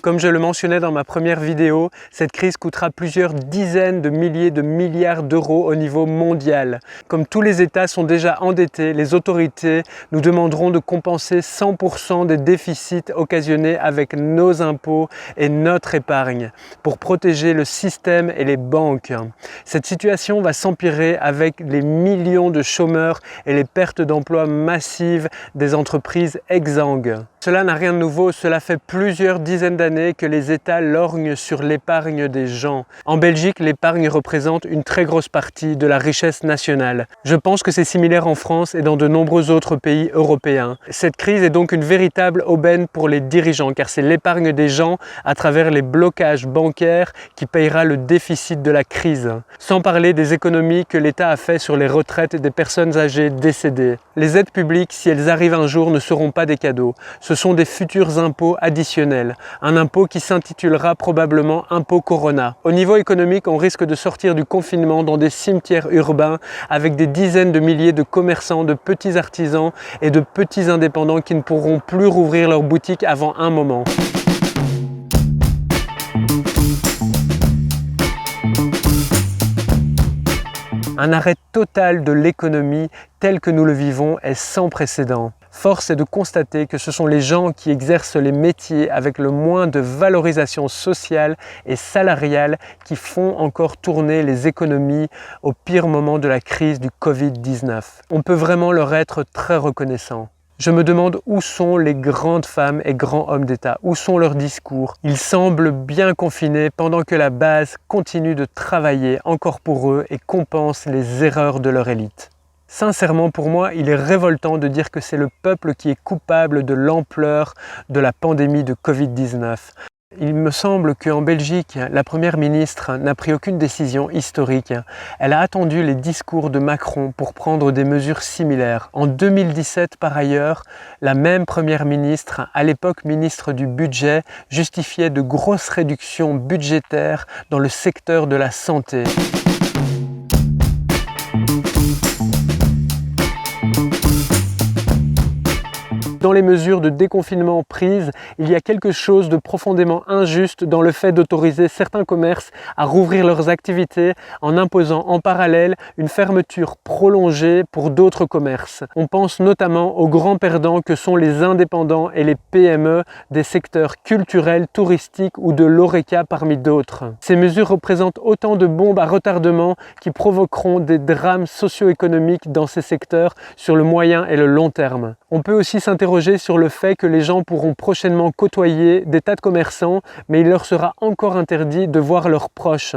Comme je le mentionnais dans ma première vidéo, cette crise coûtera plusieurs dizaines de milliers de milliards d'euros au niveau mondial. Comme tous les États sont déjà endettés, les autorités nous demanderont de compenser 100% des déficits occasionnés avec nos impôts et notre épargne pour protéger le système et les banques. Cette situation va s'empirer avec les millions de chômeurs et les pertes d'emplois massives des entreprises exsangues. Cela n'a rien de nouveau, cela fait plusieurs dizaines d'années que les États lorgnent sur l'épargne des gens. En Belgique, l'épargne représente une très grosse partie de la richesse nationale. Je pense que c'est similaire en France et dans de nombreux autres pays européens. Cette crise est donc une véritable aubaine pour les dirigeants, car c'est l'épargne des gens à travers les blocages bancaires qui payera le déficit de la crise. Sans parler des économies que l'État a fait sur les retraites des personnes âgées décédées. Les aides publiques, si elles arrivent un jour, ne seront pas des cadeaux. Ce sont des futurs impôts additionnels. Un impôt qui s'intitulera probablement impôt Corona. Au niveau économique, on risque de sortir du confinement dans des cimetières urbains avec des dizaines de milliers de commerçants, de petits artisans et de petits indépendants qui ne pourront plus rouvrir leurs boutiques avant un moment. Un arrêt total de l'économie tel que nous le vivons est sans précédent. Force est de constater que ce sont les gens qui exercent les métiers avec le moins de valorisation sociale et salariale qui font encore tourner les économies au pire moment de la crise du Covid-19. On peut vraiment leur être très reconnaissant. Je me demande où sont les grandes femmes et grands hommes d'État, où sont leurs discours. Ils semblent bien confinés pendant que la base continue de travailler encore pour eux et compense les erreurs de leur élite. Sincèrement, pour moi, il est révoltant de dire que c'est le peuple qui est coupable de l'ampleur de la pandémie de Covid-19. Il me semble qu'en Belgique, la première ministre n'a pris aucune décision historique. Elle a attendu les discours de Macron pour prendre des mesures similaires. En 2017, par ailleurs, la même première ministre, à l'époque ministre du Budget, justifiait de grosses réductions budgétaires dans le secteur de la santé. Dans les mesures de déconfinement prises, il y a quelque chose de profondément injuste dans le fait d'autoriser certains commerces à rouvrir leurs activités en imposant en parallèle une fermeture prolongée pour d'autres commerces. On pense notamment aux grands perdants que sont les indépendants et les PME des secteurs culturels, touristiques ou de l'horeca parmi d'autres. Ces mesures représentent autant de bombes à retardement qui provoqueront des drames socio-économiques dans ces secteurs sur le moyen et le long terme. On peut aussi s'interroger sur le fait que les gens pourront prochainement côtoyer des tas de commerçants, mais il leur sera encore interdit de voir leurs proches.